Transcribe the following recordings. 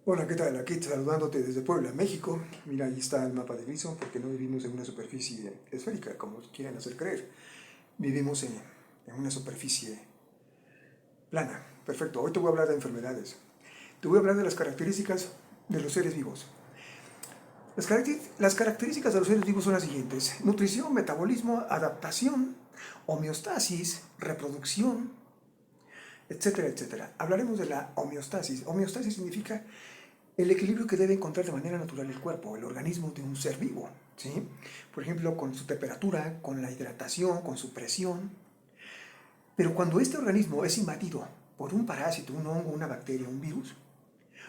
Hola, ¿qué tal? Aquí saludándote desde Puebla, México. Mira, ahí está el mapa de Grison, porque no vivimos en una superficie esférica, como quieren hacer creer. Vivimos en una superficie plana. Perfecto, hoy te voy a hablar de enfermedades. Te voy a hablar de las características de los seres vivos. Las características de los seres vivos son las siguientes: nutrición, metabolismo, adaptación, homeostasis, reproducción, etcétera, etcétera. Hablaremos de la homeostasis. Homeostasis significa el equilibrio que debe encontrar de manera natural el cuerpo, el organismo de un ser vivo, ¿sí? Por ejemplo, con su temperatura, con la hidratación, con su presión. Pero cuando este organismo es invadido por un parásito, un hongo, una bacteria, un virus,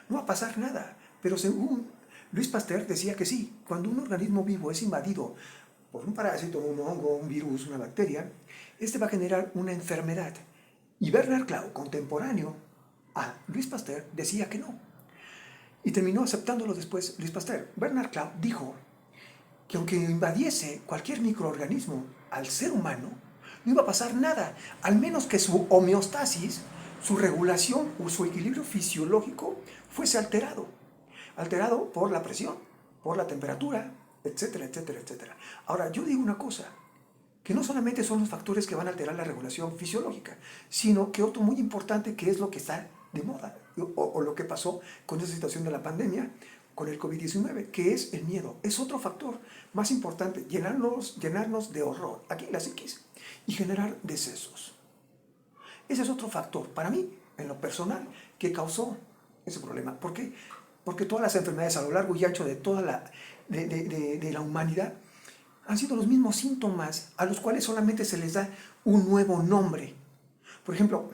no va a pasar nada. Pero según Luis Pasteur decía que sí, cuando un organismo vivo es invadido por un parásito, un hongo, un virus, una bacteria, este va a generar una enfermedad. Y Bernard Cloud, contemporáneo a Luis Pasteur, decía que no. Y terminó aceptándolo después Luis Pasteur. Bernard Cloud dijo que aunque invadiese cualquier microorganismo al ser humano, no iba a pasar nada, al menos que su homeostasis, su regulación o su equilibrio fisiológico fuese alterado. Alterado por la presión, por la temperatura, etcétera, etcétera, etcétera. Ahora, yo digo una cosa, que no solamente son los factores que van a alterar la regulación fisiológica, sino que otro muy importante, que es lo que está de moda, o lo que pasó con esa situación de la pandemia, con el COVID-19, que es el miedo. Es otro factor más importante, llenarnos de horror, aquí en la psiquis, y generar decesos. Ese es otro factor, para mí, en lo personal, que causó ese problema. ¿Por qué? Porque todas las enfermedades a lo largo y ancho de toda de la humanidad han sido los mismos síntomas a los cuales solamente se les da un nuevo nombre. Por ejemplo,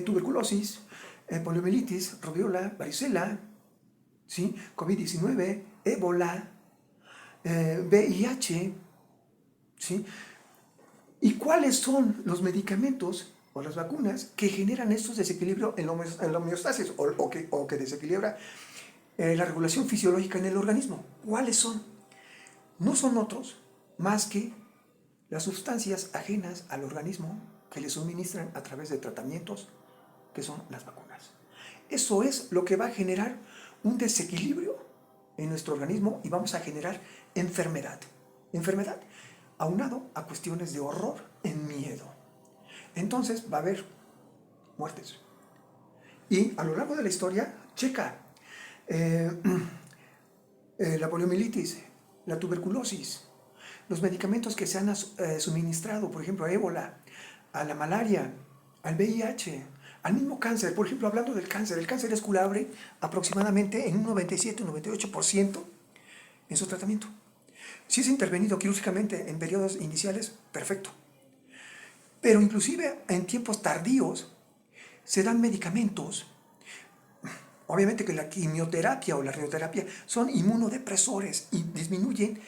tuberculosis, poliomielitis, rubiola, varicela, ¿sí? COVID-19, ébola, VIH, ¿sí? ¿Y cuáles son los medicamentos o las vacunas que generan estos desequilibrios en la homeostasis o que desequilibra la regulación fisiológica en el organismo? ¿Cuáles son? No son otros más que las sustancias ajenas al organismo que le suministran a través de tratamientos, que son las vacunas. Eso es lo que va a generar un desequilibrio en nuestro organismo y vamos a generar enfermedad. Enfermedad aunado a cuestiones de horror, en miedo. Entonces va a haber muertes. Y a lo largo de la historia, checa, la poliomielitis, la tuberculosis, los medicamentos que se han suministrado, por ejemplo, a ébola, a la malaria, al VIH, al mismo cáncer. Por ejemplo, hablando del cáncer, el cáncer es curable aproximadamente en un 97-98% en su tratamiento. Si es intervenido quirúrgicamente en periodos iniciales, perfecto. Pero inclusive en tiempos tardíos se dan medicamentos. Obviamente que la quimioterapia o la radioterapia son inmunodepresores y disminuyen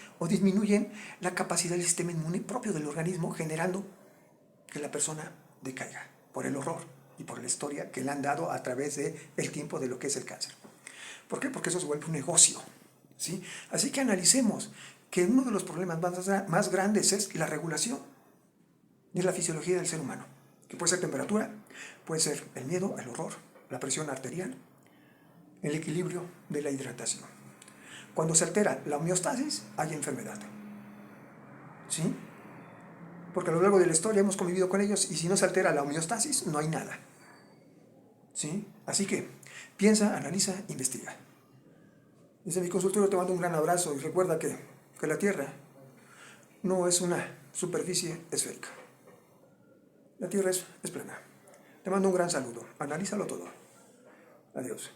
la capacidad del sistema inmune propio del organismo, generando que la persona decaiga por el horror y por la historia que le han dado a través del tiempo de lo que es el cáncer. ¿Por qué? Porque eso se vuelve un negocio, ¿sí? Así que analicemos que uno de los problemas más grandes es la regulación de la fisiología del ser humano, que puede ser temperatura, puede ser el miedo, el horror, la presión arterial, el equilibrio de la hidratación. Cuando se altera la homeostasis, hay enfermedad, ¿sí? Porque a lo largo de la historia hemos convivido con ellos y si no se altera la homeostasis, no hay nada, ¿sí? Así que piensa, analiza, investiga. Desde mi consultorio te mando un gran abrazo y recuerda que la Tierra no es una superficie esférica. La Tierra es plana. Te mando un gran saludo. Analízalo todo. Adiós.